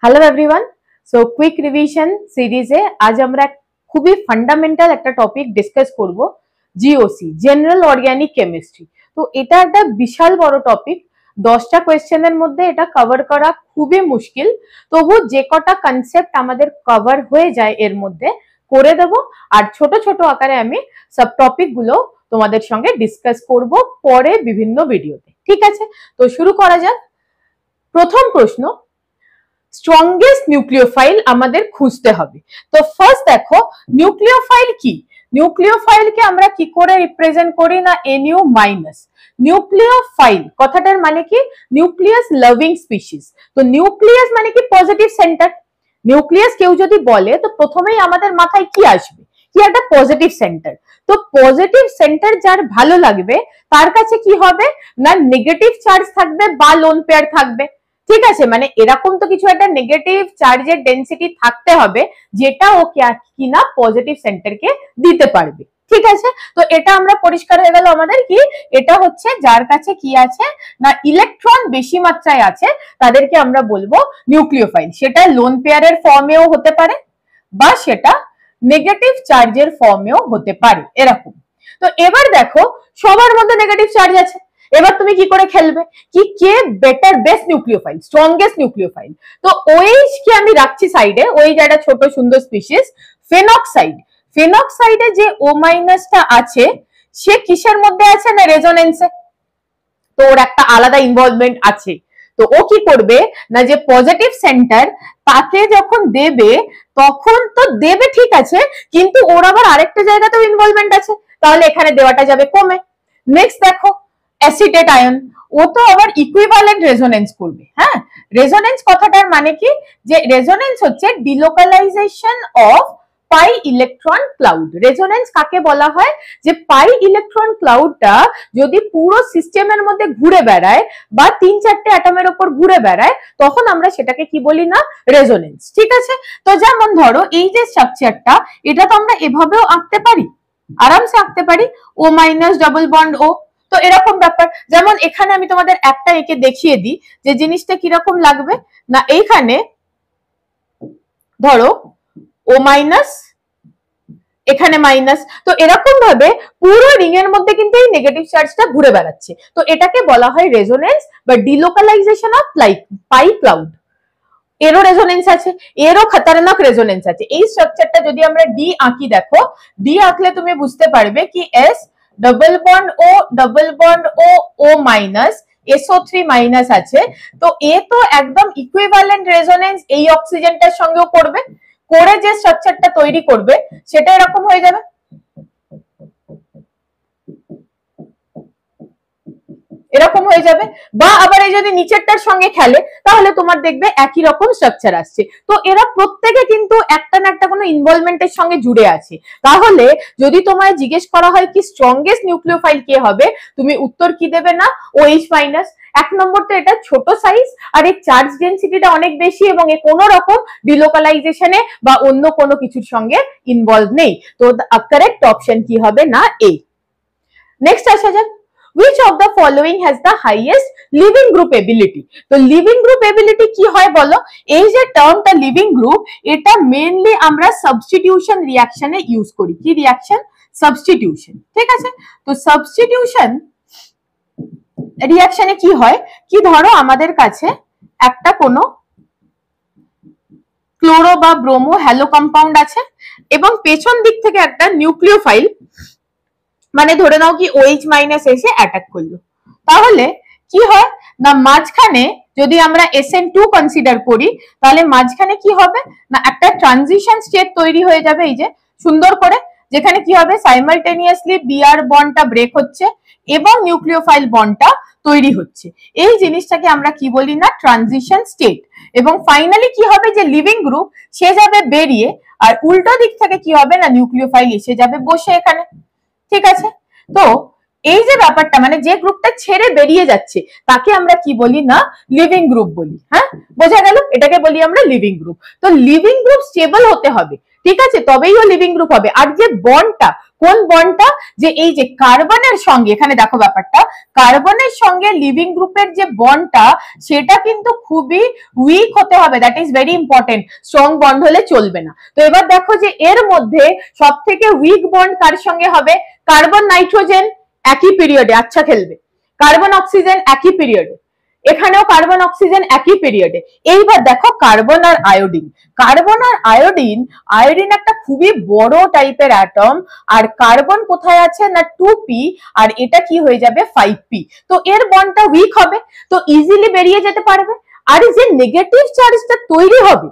Hello everyone. So quick revision সিরিজে আজ আমরা খুবই ফান্ডামেন্টাল একটা টপিক ডিসকাস করব, জিওসি, জেনারেল অর্গানিক কেমিস্ট্রি। তো এটা একটা বিশাল বড় টপিক, 10টা কোয়েশ্চেনের মধ্যে এটা কভার করা খুবই মুশকিল। তবু যে কটা কনসেপ্ট আমাদের কভার হয়ে যায় এর মধ্যে করে দেব, আর ছোট ছোট আকারে আমি সব টপিক গুলো তোমাদের সঙ্গে ডিসকাস করব পরে বিভিন্ন ভিডিওতে। ঠিক আছে, তো শুরু করা যাক। প্রথম প্রশ্ন, স্ট্রংগেস্ট নিউক্লিওফাইল আমাদের খুঁজতে হবে। তো ফার্স্ট দেখো নিউক্লিওফাইল কি, নিউক্লিওফাইলকে আমরা কি করে রিপ্রেজেন্ট করি না, NU মাইনাস। নিউক্লিওফাইল কথাটার মানে কি, নিউক্লিয়াস লাভিং স্পিসিস। তো নিউক্লিয়াস মানে কি পজিটিভ সেন্টার। নিউক্লিয়াস কেউ যদি বলে তো প্রথমেই আমাদের মাথায় কি আসবে, কি একটা পজিটিভ সেন্টার। তো পজিটিভ সেন্টার যার ভালো লাগবে তার কাছে কি হবে না, নেগেটিভ চার্জ থাকবে বা লোন পেয়ার থাকবে। ঠিক আছে, মানে এরকম তো কিছু একটা নেগেটিভ চার্জের ডেন্সিটি থাকতে হবে যেটা ও কিনা পজিটিভ সেন্টারকে দিতে পারবে। ঠিক আছে, তো এটা আমরা পরিষ্কার হয়ে গেল আমাদের কি, এটা হচ্ছে যার কাছে কি আছে না ইলেকট্রন বেশি মাত্রায় আছে তাদেরকে আমরা বলবো নিউক্লিওফাইল। সেটা লোন পেয়ারের ফর্মেও হতে পারে বা সেটা নেগেটিভ চার্জের ফর্মেও হতে পারে এরকম। তো এবার দেখো সবার মধ্যে নেগেটিভ চার্জ আছে, এবার তুমি কি করে খেলবে কি কে better best nucleophile, strongest nucleophile. তো OH কে আমি রাখছি সাইডে, ওই যে একটা ছোট সুন্দর স্পিসিস ফেনক্সাইড। ফেনক্সাইডে যে O মাইনাসটা আছে সে কিসের মধ্যে আছে না রেজোনেন্সে, তো ওর একটা আলাদা ইনভলভমেন্ট আছে। তো ও কি করবে না, যে পজিটিভ সেন্টার তাকে যখন দেবে তখন তো দেবে ঠিক আছে, কিন্তু ওর আবার আরেকটা জায়গাতেও ইনভলভমেন্ট আছে, তাহলে এখানে দেওয়াটা যাবে কমে। নেক্সট দেখো অ্যাসিটেট আয়ন, ও তো আবার ইকুইভ্যালেন্ট রেজোনেন্স করবে। হ্যাঁ, রেজোনেন্স কথাটার মানে কি, যে রেজোনেন্স হচ্ছে delocalization of pi electron cloud. Resonance কাকে বলা হয়, যে পাই ইলেকট্রন ক্লাউডটা যদি পুরো সিস্টেমের মধ্যে ঘুরে বেড়ায় বা 3-4টে অ্যাটমের উপর ঘুরে বেড়ায় তখন আমরা সেটাকে কি বলি না, রেজোনেন্স। ঠিক আছে, তো যেমন ধরো এই যে স্ট্রাকচারটা, এটা তো আমরা এভাবেও আঁকতে পারি, আরামসে আঁকতে পারি, O minus double bond O। তো এরকম ব্যাপার, যেমন এখানে আমি তোমাদের একটা এঁকে দেখিয়ে দিই যে জিনিসটা কিরকম লাগবে না, এইখানে ধরো O মাইনাস, এখানে মাইনাস, তো এরকম ভাবে পুরো রিং এর মধ্যে কিন্তু এই নেগেটিভ চার্জটা ঘুরে বেড়াচ্ছে। তো এটাকে বলা হয় রেজোনেন্স বা ডিলোকালাইজেশন অফ পাই ক্লাউড। এরও রেজোনেন্স আছে, এরও খতরনাক রেজোনেন্স আছে। এই স্ট্রাকচারটা যদি আমরা ডি আঁকি, দেখো ডি আঁকলে তুমি বুঝতে পারবে কি S double bond O O minus SO3 minus আছে। তো এ তো একদম ইকুইভ্যালেন্ট রেজোনেন্স এই অক্সিজেনটার সঙ্গেও করবে, করে যে স্ট্রাকচারটা তৈরি করবে সেটা এরকম হয়ে যাবে। এরকম হয়ে যাবে, বা আবার এই যদি নিচেরটার সঙ্গে খেলে তাহলে তোমার দেখবে একই রকম স্ট্রাকচার আসছে। তো এরা প্রত্যেকে কিন্তু একটা না একটা কোনো ইনভলভমেন্টের সঙ্গে জুড়ে আছে। তাহলে যদি তোমায় জিজ্ঞেস করা হয় কি স্ট্রংগেস্ট নিউক্লিওফাইল কে হবে, তুমি উত্তর কি দেবে না, OH মাইনাস। এক নম্বর তো এটা ছোট সাইজ আর এর চার্জ ডেন্সিটিটা অনেক বেশি এবং এ কোনো রকম ডিলোকালাইজেশনে বা অন্য কোনো কিছুর সঙ্গে ইনভলভ নেই। তো কারেক্ট অপশন কি হবে না A। নেক্সট আসা যাক, which of the following has the highest living group ability। তো লিভিং গ্রুপ এবিলিটি কি হয় বলো, এই যে টার্মটা লিভিং গ্রুপ, এটা মেইনলি আমরা সাবস্টিটিউশন রিঅ্যাকশনে ইউজ করি। কি রিঅ্যাকশন, সাবস্টিটিউশন। ঠিক আছে, তো সাবস্টিটিউশন রিঅ্যাকশনে কি হয়, কি ধরো আমাদের কাছে একটা কোনো ক্লোরো বা ব্রোমো হ্যালো কম্পাউন্ড আছে এবং পেছন দিক থেকে একটা নিউক্লিওফাইল, মানে ধরে নাও কি OH মাইনাস এসে অ্যাটাক করলো, তাহলে কি হয় না মাঝখানে যদি আমরা SN2 কনসিডার করি তাহলে মাঝখানে কি হবে না একটা ট্রানজিশন স্টেট তৈরি হয়ে যাবে এই যে সুন্দর করে, যেখানে কি হবে সাইমালটেনিয়াসলি Br বন্ডটা ব্রেক হচ্ছে এবং নিউক্লিওফাইল বন্ডটা তৈরি হচ্ছে। এই জিনিসটাকে আমরা কি বলি না, ট্রানজিশন স্টেট। এবং ফাইনালি কি হবে, যে লিভিং গ্রুপ সে যাবে বেরিয়ে আর উল্টো দিক থেকে কি হবে না নিউক্লিওফাইল এসে যাবে বসে এখানে। ঠিক আছে, তো এই যে ব্যাপারটা মানে যে গ্রুপটা ছেড়ে বেরিয়ে যাচ্ছে তাকে আমরা কি বলি না, লিভিং গ্রুপ বলি। হ্যাঁ, বোঝা গেল, এটাকে বলি আমরা লিভিং গ্রুপ। তো লিভিং গ্রুপ স্টেবল হতে হবে, ঠিক আছে, তবেই ও লিভিং গ্রুপ হবে। আর যে বন্ডটা কোন বন্ডটা, যে এই যে কার্বনের সঙ্গে, এখানে দেখো ব্যাপারটা, কার্বনের সঙ্গে লিভিং গ্রুপের যে বন্ডটা সেটা কিন্তু খুবই উইক হতে হবে, that is very important, strong bond হলে চলবে না। তো এবার দেখো যে এর মধ্যে সব থেকে উইক বন্ড কার সঙ্গে হবে, কার্বন নাইট্রোজেন একই পিরিয়ডে, আচ্ছা খেলবে, কার্বন অক্সিজেন একই পিরিয়ডে, এখানেও কার্বন অক্সিজেন একই পিরিয়ডে। এইবার দেখো কার্বন আর আয়োডিন, কার্বন আর আয়োডিন, আয়োডিন একটা খুবই বড় টাইপের অ্যাটম, আর কার্বন কোথায় আছে না 2p, আর এটা কি হয়ে যাবে 5p, তো এর বন্ডটা উইক হবে, তো ইজিলি বেরিয়ে যেতে পারবে। আর যে নেগেটিভ চার্জটা তৈরি হবে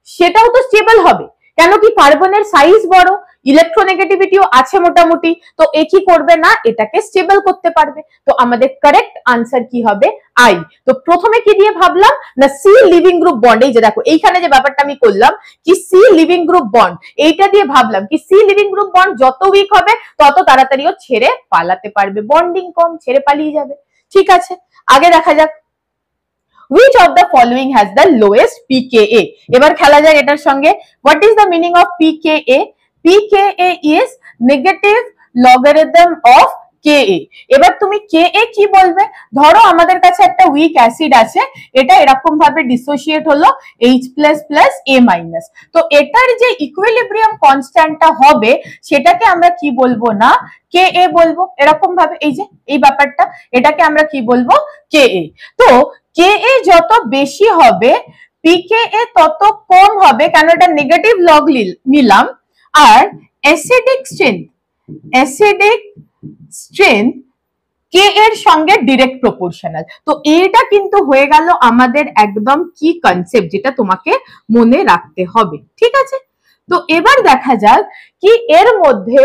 সেটাও তো স্টেবল হবে, কেন কি কার্বনের সাইজ বড়, ইলেকট্রোনেগেটিভিটিও আছে মোটামুটি, তো এ কি করবে না এটাকে স্টেবল করতে পারবে। তো আমাদের কারেক্ট আনসার কি হবে, আই। তো প্রথমে কি দিয়ে ভাবলাম না সি লিভিং গ্রুপ বন্ড, এই যে দেখো এইখানে যে ব্যাপারটা আমি করলাম কি সি লিভিং গ্রুপ বন্ড, এইটা দিয়ে ভাবলাম কি সি লিভিং গ্রুপ বন্ড যত উইক হবে তত তাড়াতাড়ি ও ছেড়ে পালাতে পারবে, বন্ডিং কম, ছেড়ে পালিয়ে যাবে। ঠিক আছে, আগে দেখা যাক which of the following has the lowest pKa, এবার খেলা যাক এটার সঙ্গে। what is the meaning of pKa? pKa is negative logarithm of Ka। এবার তুমি Ka কি বলবে, ধরো আমাদের কাছে একটা উইক অ্যাসিড আছে, এটা এরকম ভাবে ডিসোসিয়েট হলো H++ A-, তো এটার যে ইকুইলিব্রিয়াম কনস্ট্যান্টটা হবে সেটাকে আমরা কি বলবো না Ka বলবো, এরকম ভাবে, এই যে এই ব্যাপারটা, এটাকে আমরা কি বলবো Ka। তো Ka যত বেশি হবে pKa তত কম হবে, কেন এটা নেগেটিভ লগ নিলাম, আর অ্যাসিডিক স্ট্রেংথ K এর সঙ্গে ডিরেক্ট প্রপোর্শনাল। তো এটা কিন্তু হয়ে গেল আমাদের একদম কি কনসেপ্ট, যেটা তোমাকে মনে রাখতে হবে। ঠিক আছে, তো এবার দেখা যাক কি এর মধ্যে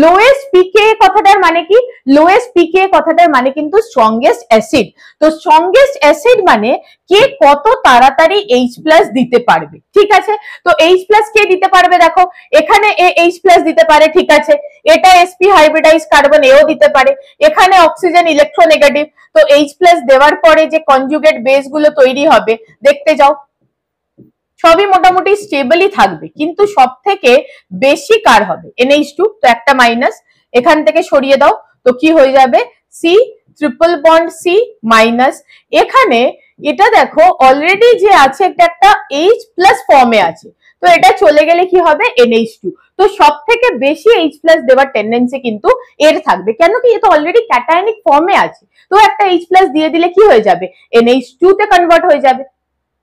লোয়েস্ট পিকে কথাটার মানে কি, লোয়েস্ট পিকে কথাটার মানে কিন্তু স্ট্রংগেস্ট অ্যাসিড। তো স্ট্রংগেস্ট অ্যাসিড মানে কে কত তাড়াতাড়ি H+ দিতে পারবে। ঠিক আছে, তো H+ কে দিতে পারবে, দেখো এখানে H+ দিতে পারে, ঠিক আছে, এটা sp হাইব্রিডাইজ কার্বন এও দিতে পারে, এখানে অক্সিজেন ইলেকট্রোনেগেটিভ, তো H+ দেওয়ার পরে যে কনজুগেট বেস গুলো তৈরি হবে দেখতে যাও, সবই মোটামুটি স্টেবলই থাকবে, কিন্তু সব থেকে বেশি কার হবে NH2, তো একটা মাইনাস এখান থেকে সরিয়ে দাও, তো কি হয়ে যাবে C triple bond C minus, এখানে এটা দেখো অলরেডি যে আছে একটা H+ ফর্মে আছে, তো এটা চলে গেলে কি হবে NH2, তো সব থেকে বেশি H+ দেওয়ার টেন্ডেন্সি কিন্তু এর থাকবে, কেন কি এটা অলরেডি ক্যাটায়নিক ফর্মে আছে, তো একটা H+ দিয়ে দিলে কি হয়ে যাবে NH2 তে কনভার্ট হয়ে যাবে।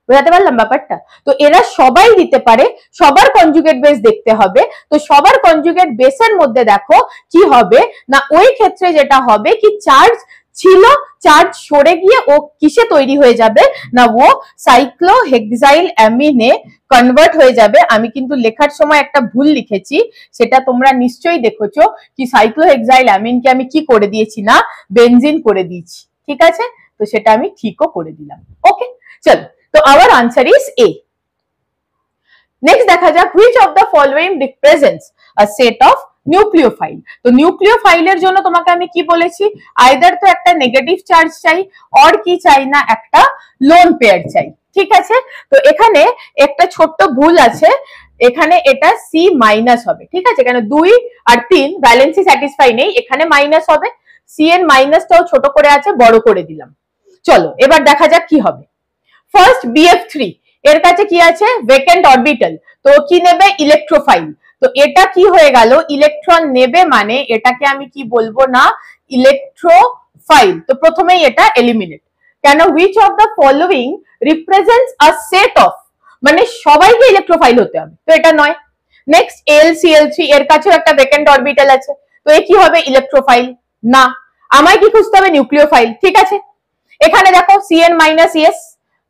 বুঝাতে পারলাম ব্যাপারটা? তো এরা সবাই দিতে পারে, সবার কনজুগেট বেস দেখতে হবে, তো সবার কনজুগেট বেসের মধ্যে দেখো কি হবে না ওই ক্ষেত্রে যেটা হবে কি চার্জ ছিল, চার্জ সরে গিয়ে ও কিসে তৈরি হয়ে যাবে না ও সাইক্লোহেক্সাইল অ্যামিনে কনভার্ট হয়ে যাবে। আমি কিন্তু লেখার সময় একটা ভুল লিখেছি, সেটা তোমরা নিশ্চয়ই দেখেছো কি সাইক্লোহেক্সাইল অ্যামিনকে আমি কি করে দিয়েছি না বেনজিন করে দিয়েছি। ঠিক আছে, তো সেটা আমি ঠিকও করে দিলাম। ওকে, চলো, তো our answer is A. Next দেখা যাক which of the following represents a set of nucleophile। তো নিউক্লিওফাইলের জন্য তোমাকে আমি কি বলেছি, আইদার তো একটা নেগেটিভ চার্জ চাই, অর কি চাই না একটা লোন পেয়ার চাই। ঠিক আছে, তো এখানে একটা ছোট্ট ভুল আছে, এখানে এটা C মাইনাস হবে। ঠিক আছে, কেন 2 আর 3 ভ্যালেন্সি স্যাটিসফাই নেই, এখানে মাইনাস হবে, CN মাইনাসটাও ছোট করে আছে, বড় করে দিলাম। চলো এবার দেখা যাক কি হবে। ফার্স্ট BF3 এর কাছে কি আছে ভ্যাকেন্ট অরবিটাল, তো কি নেবে ইলেকট্রোফাইল, তো এটা কি হয়ে গেল ইলেকট্রন নেবে, মানে এটাকে আমি কি বলবো না ইলেকট্রোফাইল। তো প্রথমেই এটা এলিমিনেট, কেন which of the following represents a set of, মানে সবাইকে ইলেকট্রোফাইল হতে হবে, তো এটা নয়। নেক্সট AlCl3 এর কাছেও একটা ভ্যাকেন্ট অরবিটাল আছে, তো এ কি হবে ইলেকট্রোফাইল না, আমায় কি খুঁজতে হবে নিউক্লিওফাইল। ঠিক আছে, এখানে দেখো CN minus ES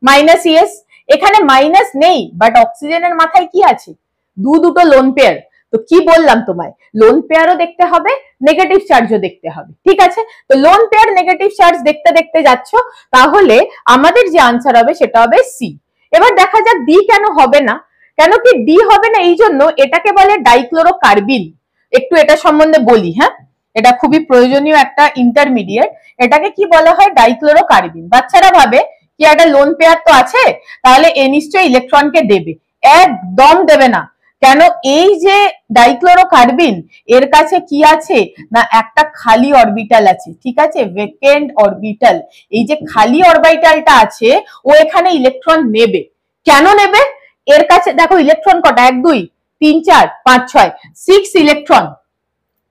minus ES, এখানে মাইনাস নেই, বাট অক্সিজেনের মাথায় কি আছে দুটো লোন পেয়ার, তো কি বললাম তোমায় লোন পেয়ারও দেখতে হবে, নেগেটিভ চার্জও দেখতে হবে। ঠিক আছে, তো লোন পেয়ার নেগেটিভ চার্জ দেখতে দেখতে যাচ্ছ, তাহলে আমাদের যে আনসার হবে সেটা হবে C। এবার দেখা যাক D কেন হবে না, কেন কি D হবে না এই জন্য এটাকে বলে ডাইক্লোরোকার্বিন। একটু এটা সম্বন্ধে বলি, হ্যাঁ, এটা খুবই প্রয়োজনীয় একটা ইন্টারমিডিয়েট, এটাকে কি বলা হয় ডাইক্লোরোকার্বিন। বাচ্চারা ভাবে কি একটা লোন পেয়ার তো আছে, তাহলে এ নিশ্চয়ই ইলেকট্রনকে দেবে, একদম দেবে না, কেন এই যে ডাইক্লোরোকার্বিন এর কাছে কি আছে না একটা খালি অরবিটাল আছে, ঠিক আছে, ভ্যাকেন্ট অরবিটাল। এই যে খালি অরবিটালটা আছে ও এখানে ইলেকট্রন নেবে। কেন নেবে? এর কাছে দেখো ইলেকট্রন কটা, 1 2 3 4 5 6 6 ইলেকট্রন।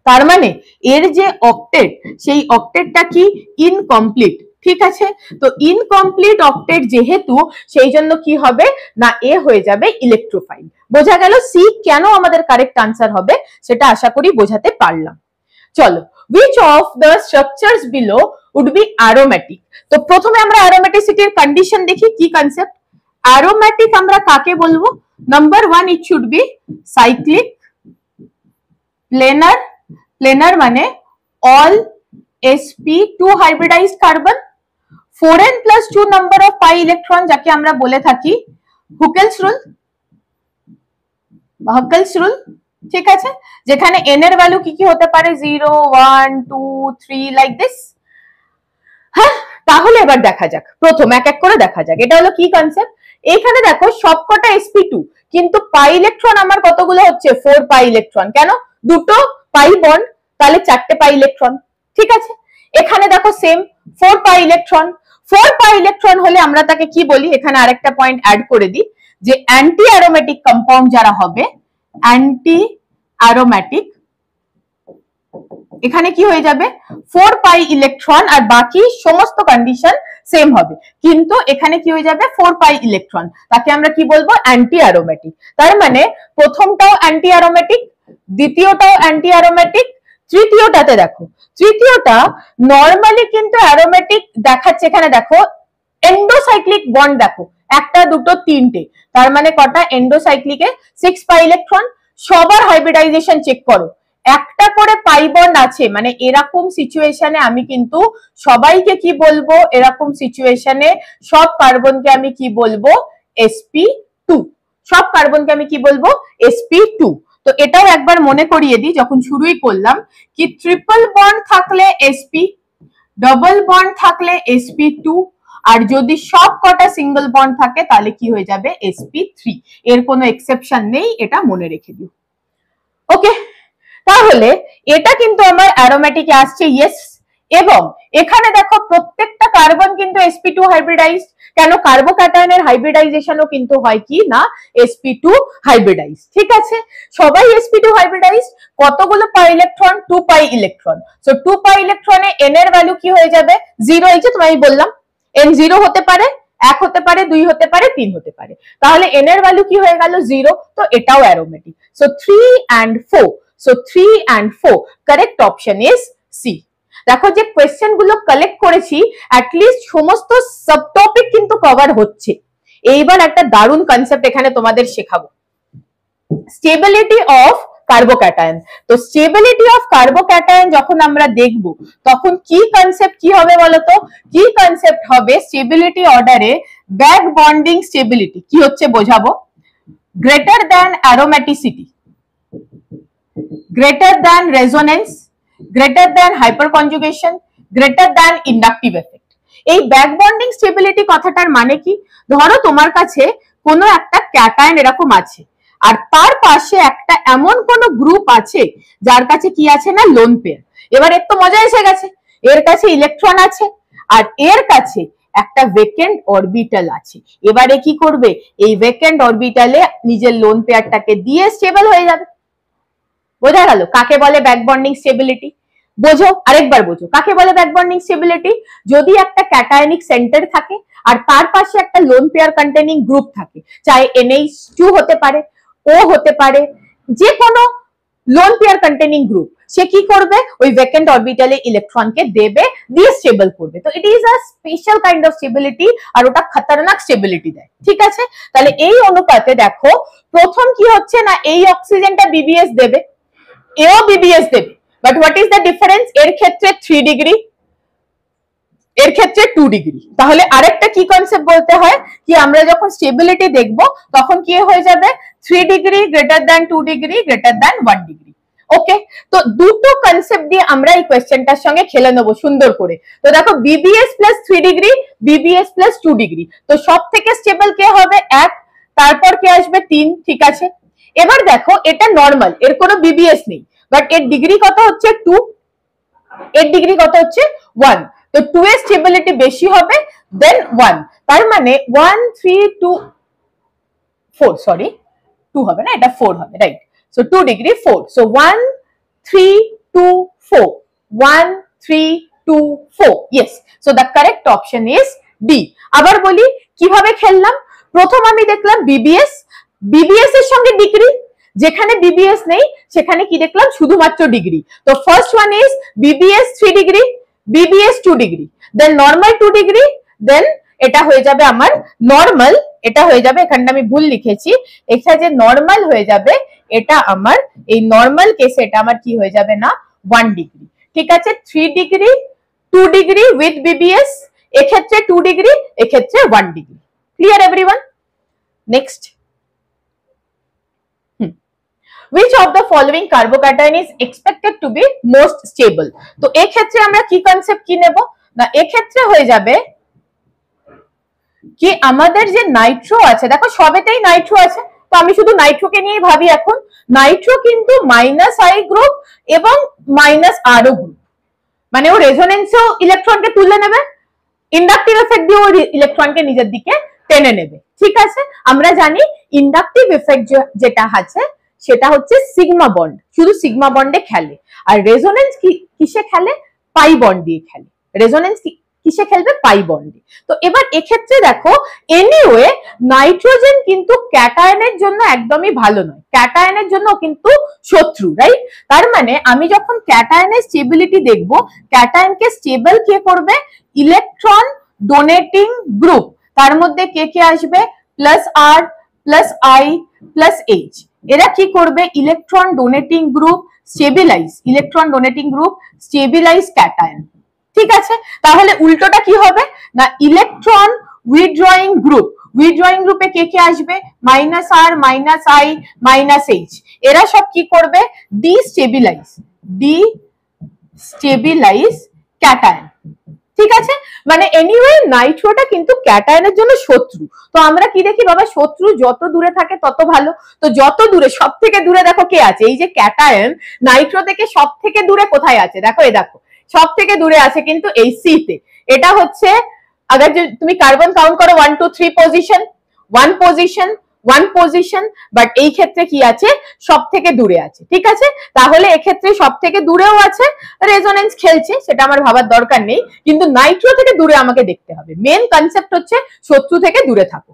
তার মানে এর যে অক্টেট সেই অক্টেটটা কি ইনকমপ্লিট, ঠিক আছে। তো ইনকমপ্লিট অক্টেট যেহেতু সেই জন্য কি হবে না এ হয়ে যাবে ইলেকট্রোফাইল। বোঝা গেল সি কেন আমাদের কারেক্ট আনসার হবে, সেটা আশা করি বোঝাতে পারলাম। চলো, which of the structures below would be aromatic? তো প্রথমে আমরা অ্যারোমেটিসিটির কন্ডিশন দেখি কি কনসেপ্ট। অ্যারোমেটিক আমরা কাকে বলবো? Number 1 it should be cyclic, planar, planar মানে all sp2 hybridized carbon, 4n plus 2 number of pi electron যাকে আমরা বলে থাকি হুকেলস রুল, হুকেলস রুল, ঠিক আছে, যেখানে n এর ভ্যালু কি কি হতে পারে 0 1 2 3 লাইক দিস। হ্যাঁ, তাহলে এবার দেখা যাক, প্রথম এক এক করে দেখা যাক। এটা হলো কি কনসেপ্ট। এখানে দেখো সবকটা sp2 কিন্তু পাই ইলেকট্রন আমার কতগুলো হচ্ছে 4 পাই ইলেকট্রন। কেন? দুটো পাই বন্ড, তাহলে 4টে পাই ইলেকট্রন, ঠিক আছে। এখানে দেখো same 4 pi electron. 4 pi electron হলে আমরা তাকে কি বলি, এখানে আরেকটা পয়েন্ট অ্যাড করে দিই যে অ্যান্টি অ্যারোমেটিক কম্পাউন্ড যারা হবে, অ্যান্টি অ্যারোমেটিক, এখানে কি হয়ে যাবে 4 পাই ইলেকট্রন আর বাকি সমস্ত কন্ডিশন সেম হবে, কিন্তু এখানে কি হয়ে যাবে 4 পাই ইলেকট্রন, তাকে আমরা কি বলবো অ্যান্টি অ্যারোমেটিক। তার মানে প্রথমটাও অ্যান্টি অ্যারোমেটিক, দ্বিতীয়টাও অ্যান্টি অ্যারোমেটিক, তৃতীয়টাতে দেখো, তৃতীয়টা নরমালি কিন্তু অ্যারোমেটিক দেখাচ্ছে। এখানে দেখো এন্ডোসাইক্লিক বন্ড দেখো, একটা দুটো তিনটে, তার মানে কটা এন্ডোসাইক্লিকে 6 পাই ইলেকট্রন। সবার হাইব্রিডাইজেশন চেক করো, একটা করে পাই বন্ড আছে, মানে এরকম সিচুয়েশনে আমি কিন্তু সবাইকে কি বলবো, এরকম সিচুয়েশনে সব কার্বনকে আমি কি বলবো sp2, সব কার্বনকে আমি কি বলবো sp2। তো এটাও একবার মনে করিয়ে দিই যখন শুরুই করলাম কি ট্রিপল বন্ড থাকলে sp, ডাবল বন্ড থাকলে sp2, আর যদি সব কটা সিঙ্গেল বন্ড থাকে তাহলে কি হয়ে যাবে sp3। এর কোনো এক্সেপশন নেই, এটা মনে রেখে দিও। ওকে, তাহলে এটা কিন্তু আমার অ্যারোমেটিকে আসছে ইয়েস। এবং এখানে দেখো প্রত্যেকটা কার্বন কিন্তু sp2 হাইব্রিডাইজড। কেন? কার্বোক্যাটায়নের হাইব্রিডাইজেশনও কিন্তু হয় কি না sp2 হাইব্রিডাইজ, ঠিক আছে। সবাই sp2 হাইব্রিডাইজ। কতগুলো pi electron? 2 pi electron. So 2 পাই ইলেকট্রনে n এর ভ্যালু কি হয়ে যাবে 0। এই যে তোমায় বললাম n 0 হতে পারে, 1 হতে পারে, 2 হতে পারে, 3 হতে পারে, তাহলে n এর ভ্যালু কি হয়ে গেল 0। তো এটাও aromatic. So 3 and 4, so 3 and 4 correct option is C। দেখো যে কোয়েশ্চেন গুলো কালেক্ট করেছি অ্যাটলিস্ট সমস্ত সাবটপিক কিন্তু কভার হচ্ছে। এইবার একটা দারুণ কনসেপ্ট এখানে তোমাদের শেখাবো, স্টেবিলিটি অফ কার্বোক্যাটায়ন। তো স্টেবিলিটি অফ কার্বোক্যাটায়ন যখন আমরা দেখব তখন কি কনসেপ্ট কি হবে বলতো, কি কনসেপ্ট হবে স্টেবিলিটি অর্ডারে ব্যাক বন্ডিং স্টেবিলিটি কি হচ্ছে বোঝাবো, greater than aromaticity, greater than resonance, greater than hyperconjugation, greater than inductive effect। এই ব্যাক বন্ডিং স্টেবিলিটি কথাটার মানে কি, ধরো তোমার কাছে কোনো একটা ক্যাটায়ন এরকম আছে আর তার পাশে একটা এমন কোনো গ্রুপ আছে যার কাছে কি আছে না লোন পেয়ার। এবার এর তো মজা এসে গেছে, এর কাছে ইলেকট্রন আছে আর এর কাছে একটা ভ্যাকেন্ট অরবিটাল আছে। এবারে কি করবে, এই ভ্যাকেন্ট অরবিটালে নিজের লোন পেয়ারটাকে দিয়ে স্টেবল হয়ে যাবে। বোঝা গেল কাকে বলে ব্যাক বন্ডিং স্টেবিলিটি? বোঝো, আরেকবার বোঝো কাকে বলে ব্যাক বন্ডিং স্টেবিলিটি। যদি একটা ক্যাটায়নিক সেন্টার থাকে আর তার পাশে একটা লোন পেয়ার কন্টেনিং গ্রুপ থাকে, চাই NH2 হতে পারে, O হতে পারে, যে কোনো লোন পেয়ার কন্টেনিং গ্রুপ, সে কি করবে ওই ভ্যাকেন্ট অরবিটালে ইলেকট্রনকে দেবে, দিয়ে স্টেবল করবে। তো it is a special kind of stability আর ওটা খতরনাক স্টেবিলিটি দেয়, ঠিক আছে। তাহলে এই অনুপাতে দেখো প্রথম কি হচ্ছে না এই অক্সিজেনটা BBS দেবে, এও BBS দেবে, but what is the difference, এর ক্ষেত্রে 3 ডিগ্রি, এর ক্ষেত্রে 2 ডিগ্রি। তাহলে আরেকটা কি কনসেপ্ট বলতে হয় কি আমরা যখন স্টেবিলিটি দেখব তখন কি হয়ে যাবে 3 degree greater than 2 degree greater than 1 degree. Okay, তো দুটো কনসেপ্ট দিয়ে আমরা এই কোয়েশ্চেনটার সঙ্গে খেলে নেব সুন্দর করে। তো দেখো BBS plus 3 degree, BBS plus 2 degree, তো সব থেকে স্টেবল কে হবে 1, তারপর কে আসবে 3, ঠিক আছে। এবার দেখো এটা নর্মাল, এর কোনো বিবিএস নেই, বাট এর ডিগ্রি কত হচ্ছে 2, এর ডিগ্রি কত হচ্ছে 1, তো 2 এর স্টেবিলিটি বেশি হবে দেন 1, তার মানে 1 3 2 4, সরি 2 হবে না, এটা 4 হবে, right. So 2 degree 4, so 1 3 2 4, 1 3 2 4, yes. So the correct option is D. আবার বলি কিভাবে খেললাম, প্রথম আমি দেখলাম বিবিএস, বিবিএস এর সঙ্গে ডিগ্রি, যেখানে বিবিএস নেই সেখানে কি দেখলাম শুধুমাত্র ডিগ্রি। তো first one is BBS 3 degree, BBS 2 degree, then normal 2 degree, then এটা হয়ে যাবে আমার নর্মাল, এটা হয়ে যাবে, এখানটা আমি ভুল লিখেছি, এখানে যে নর্মাল হয়ে যাবে এটা আমার, এই নর্মাল কেসে এটা আমার কি হয়ে যাবে না 1 ডিগ্রি, ঠিক আছে। 3 ডিগ্রি 2 ডিগ্রি উইথ বিবিএস, এক্ষেত্রে 2 ডিগ্রি, এক্ষেত্রে 1 degree. Clear everyone? Next, which of the following carbocation is expected to be most stable? তো এই ক্ষেত্রে আমরা কি কনসেপ্ট কি নেব না, এই ক্ষেত্রে হয়ে যাবে কি আমাদের যে নাইট্রো আছে, দেখো সবেতেই নাইট্রো আছে, তো আমি শুধু নাইট্রোকে নিয়ে ভাবি এখন। নাইট্রো কিন্তু -I গ্রুপ এবং -RO গ্রুপ, মানে ও রেজোনেন্সেও ইলেকট্রনকে তুলে নেবে, ইন্ডাকটিভ এফেক্ট দিয়ে ও ইলেকট্রনকে নিজের দিকে টেনে নেবে, ঠিক আছে। আমরা জানি ইন্ডাকটিভ এফেক্ট যেটা আছে সেটা হচ্ছে সিগমা বন্ড, শুধু সিগমা বন্ডে খেলে, আর রেজোনেন্স কিসে খেলে, পাই বন্ড দিয়ে খেলে। রেজোনেন্স কিসে খেলবে, পাই বন্ডে। তো এবার এক্ষেত্রে দেখো এনিওয়ে নাইট্রোজেন কিন্তু ক্যাটায়নের জন্য একদমই ভালো নয়, ক্যাটায়নের জন্য কিন্তু শত্রু, রাইট। তার মানে আমি যখন ক্যাটায়নের স্টেবিলিটি দেখবো, ক্যাটায়নকে স্টেবল কে করবে, ইলেকট্রন ডোনেটিং গ্রুপ, তার মধ্যে কে কে আসবে, +R +I +H, এরা কি করবে, electron donating group stabilize, electron donating group stabilize cation, ঠিক আছে। তাহলে উল্টোটা কি হবে না, ইলেকট্রন উইথড্রয়িং গ্রুপ, উইথড্রয়িং গ্রুপে কে কে আসবে, -R -I -H, এরা সব কি করবে, ডিস্টেবিলাইজ, ডিস্টেবিলাইজ ক্যাটায়ন, ঠিক আছে। মানে এনিওয়ে নাইট্রোটা কিন্তু ক্যাটায়নের জন্য শত্রু। তো আমরা কি দেখি বাবা, শত্রু যত দূরে থাকে তত ভালো। তো যত দূরে, সব থেকে দূরে দেখো কে আছে, এই যে ক্যাটায়ন নাইট্রো থেকে সব থেকে দূরে কোথায় আছে, দেখো এই দেখো সব থেকে দূরে আছে কিন্তু এই সি তে। এটা হচ্ছে अगर তুমি কার্বন কাউন্ট করো 1 2 3 পজিশন, 1 পজিশন 1 পজিশন, বাট এই ক্ষেত্রে কি আছে, সব থেকে দূরে আছে, ঠিক আছে। তাহলে এক্ষেত্রে সব থেকে দূরেও আছে, রেজোনেন্স খেলছে, সেটা আমার ভাবার দরকার নেই, কিন্তু নাইট্রো থেকে দূরে আমাকে দেখতে হবে। মেন কনসেপ্ট হচ্ছে শত্রু থেকে দূরে থাকো।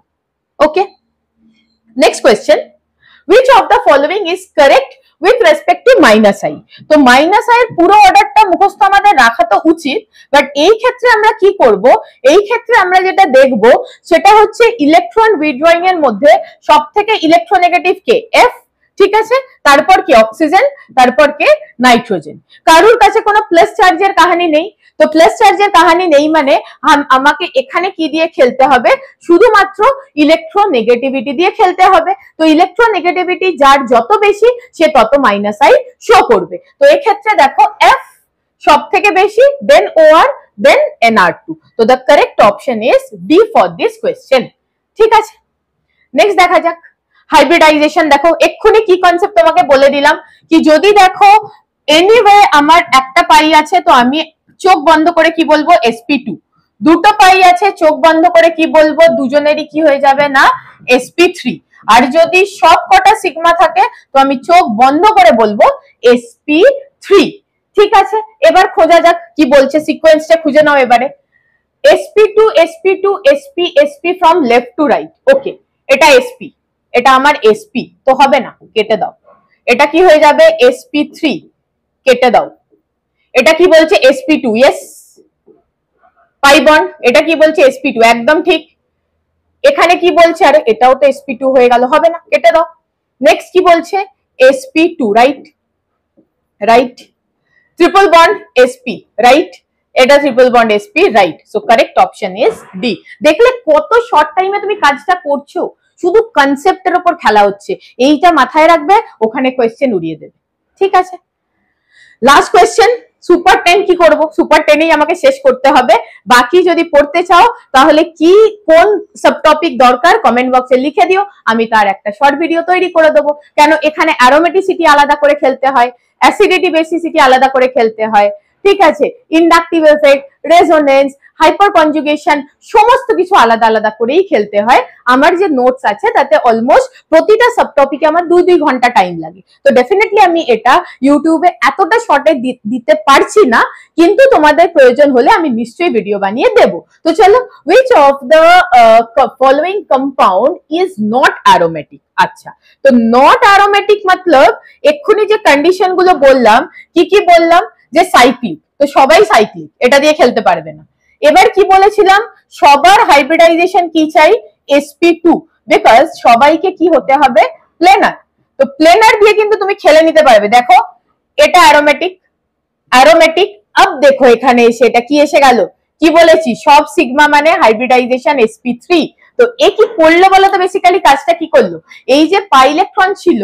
Okay, next question, which of the following is correct with respect to -I? তো -I এর পুরো অর্ডারটা মুখস্থ আমাদের রাখা তো উচিত, বাট এই ক্ষেত্রে আমরা কি করব, এই ক্ষেত্রে আমরা যেটা দেখব সেটা হচ্ছে ইলেকট্রন উইথড্রয়িং এর মধ্যে সবথেকে ইলেকট্রোনেগেটিভ কে, F, ঠিক আছে। তারপর কি অক্সিজেন, তারপর কে নাইট্রোজেন। কারুর কাছে কোনো প্লাস চার্জের কাহিনী নেই, তো প্লাস চার্জের কাহিনী নেই মানে আমাকে এখানে কি দিয়ে খেলতে হবে, শুধুমাত্র ইলেকট্রোনেগেটিভিটি দিয়ে খেলতে হবে। তো ইলেকট্রোনেগেটিভিটি যার যত বেশি সে তত -I শো করবে। তো এই ক্ষেত্রে দেখো F সব থেকে বেশি, দেন OR, দেন NR2। তো the correct option is D for this question, ঠিক আছে। নেক্সট দেখা যাক হাইব্রিডাইজেশন। দেখো এক্ষুনি কি কনসেপ্ট তোমাকে বলে দিলাম, কি যদি দেখো এনিওয়ে আমার একটা পাই আছে, তো আমি চোখ বন্ধ করে কি বলবো, sp2। দুটো পাই আছে, চোখ বন্ধ করে কি বলবো, দুজনেরই কি হয়ে যাবে না sp3। আর যদি সব কটা সিগমা থাকে তো আমি চোখ বন্ধ করে বলবো sp3, ঠিক আছে। এবার খোঁজা যাক কি বলছে, সিকোয়েন্সটা খুঁজে নাও এবারে। sp2 sp2 sp sp from left to right, okay, এটা sp, এটা আমার sp, তো হবে না, কেটে দাও। এটা কি হয়ে যাবে sp3, কেটে দাও। এটা কি বলছে sp2, ইয়েস পাই বন্ড। এটা কি বলছে sp2, একদম ঠিক। এখানে কি বলছে, আরে এটাও তো sp2 হয়ে গেল, হবে না, কেটে দাও। নেক্সট কি বলছে sp2, right, right, triple bond sp, right, এটা triple bond sp, right. So correct option is D. দেখলে কত শর্ট টাইমে তুমি কাজটা করছো, শুধু কনসেপ্টের উপর খেলা হচ্ছে, এইটা মাথায় রাখবে, ওখানে কোয়েশ্চেন উড়িয়ে দেবে, ঠিক আছে। লাস্ট কোয়েশ্চেন, সুপার 10 কি করব, সুপার 10ই আমাকে শেষ করতে হবে। বাকি যদি পড়তে চাও তাহলে কি কোন সাব টপিক দরকার কমেন্ট বক্সে লিখে দিও, আমি তার একটা শর্ট ভিডিও তৈরি করে দেবো। কেন এখানে অ্যারোমেটিসিটি আলাদা করে খেলতে হয়, অ্যাসিডিটি বেসিসিটি আলাদা করে খেলতে হয়, ঠিক আছে, inductive effect, resonance, hyper conjugation, সমস্ত কিছু আলাদা আলাদা করেই খেলতে হয়। আমার যে নোটস আছে তাতে অলমোস্ট প্রতিটা সাব টপিকে আমার 2-2 ঘন্টা টাইম লাগে। তো ডেফিনেটলি আমি এটা ইউটিউবে এতটা শর্টে দিতে পারছি না, কিন্তু তোমাদের প্রয়োজন হলে আমি নিশ্চয়ই ভিডিও বানিয়ে দেব। তো চলো, which of the following compound is not aromatic? আচ্ছা, তো নট অ্যারোমেটিক মতলব এক্ষুনি যে কন্ডিশন গুলো বললাম, কি বললাম, যে সাইক্লিক, তো সবাই সাইক্লিক, এটা দিয়ে খেলতে পারবে না। এবার কি বলেছিলাম, সবার হাইব্রিডাইজেশন কি চাই, sp2, বিকজ সবাইকে কি হতে হবে, প্লেনার। তো প্লেনার দিয়ে কিন্তু তুমি খেলে নিতে পারবে। দেখো এটা অ্যারোমেটিক, অ্যারোমেটিক। আব দেখো এখানে এসে এটা কি এসে গেল, কি বলেছি, সব সিগমা মানে হাইব্রিডাইজেশন sp3। তো এ কি করলো বলো তো, বেসিক্যালি কাজটা কি করলো, এই যে পাই ইলেকট্রন ছিল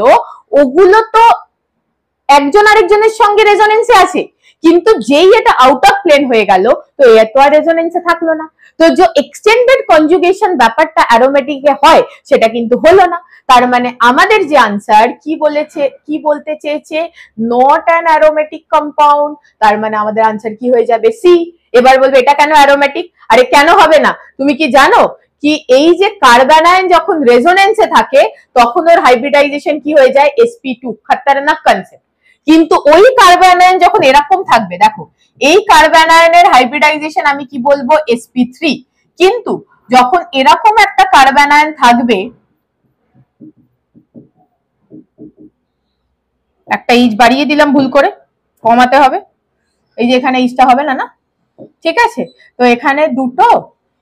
ওগুলো তো একজন আরেকজনের সঙ্গে রেজোনেন্সে আছে, কিন্তু যেই এটা আউট অফ প্লেন হয়ে গেল তো এর তো আর রেজোনেন্সে থাকলো না। তো যে এক্সটেন্ডেড কনজুগেশন ব্যাপারটা অ্যারোমেটিকে হয় সেটা কিন্তু হলো না। তার মানে আমাদের যে আনসার কি বলেছে, কি বলতে চেয়েছে, নট অ্যান অ্যারোমেটিক কম্পাউন্ড। তার মানে আমাদের আনসার কি হয়ে যাবে, সি। এবার বলবে এটা কেন অ্যারোমেটিক, আরে কেন হবে না, তুমি কি জানো কি এই যে কার্বন আয়ন যখন রেজোনেন্সে থাকে তখন ওর হাইব্রিডাইজেশন কি হয়ে যায়, sp2। খতরনাক কনসেপ্ট। কিন্তু ওই কার্বন আয়ন যখন এরকম থাকবে, দেখো এই কার্বন আয়নের হাইব্রিডাইজেশন আমি কি বলবো, sp3। কিন্তু যখন এরকম একটা কার্বন আয়ন থাকবে, একটা ইচ বাড়িয়ে দিলাম ভুল করে, কমাতে হবে, এই যে এখানে ইচটা হবে না, না ঠিক আছে। তো এখানে দুটো,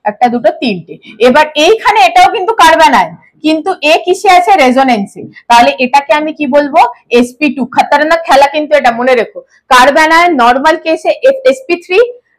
একটা দুটো তিনটে। এবার এইখানে এটাও কিন্তু কার্বন আয়ন, কিন্তু এ কিসে আছে, রেজোনেন্সে। তাহলে এটাকে আমি কি বলবো, sp2। খতরনাক খেলা কিন্তু এটা, মনে রেখো। কার্বন আয়ন নরমাল কেসে sp3,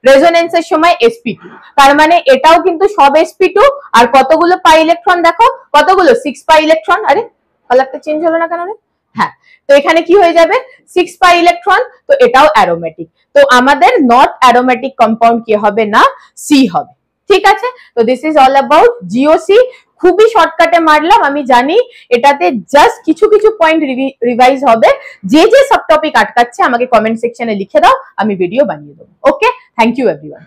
রেজোনেন্সের সময় sp2। তার মানে এটাও কিন্তু সব sp2। আর কতগুলো পাই ইলেকট্রন দেখো, কতগুলো, 6 পাই ইলেকট্রন। আরে কালারটা চেঞ্জ হলো না কেন রে, হ্যাঁ, তো এখানে কি হয়ে যাবে, 6 পাই ইলেকট্রন। তো এটাও অ্যারোমেটিক। তো আমাদের নট অ্যারোমেটিক কম্পাউন্ড কি হবে না, সি হবে। ঠিক আছে, তো this is all about GOC. খুবই শর্টকাটে মারলাম, আমি জানি এটাতে জাস্ট কিছু কিছু পয়েন্ট রিভাইজ হবে। যে যে সাব টপিক আটকাচ্ছে আমাকে কমেন্ট সেকশনে লিখে দাও, আমি ভিডিও বানিয়ে দেবো। ওকে, থ্যাংক ইউ এভরিওয়ান।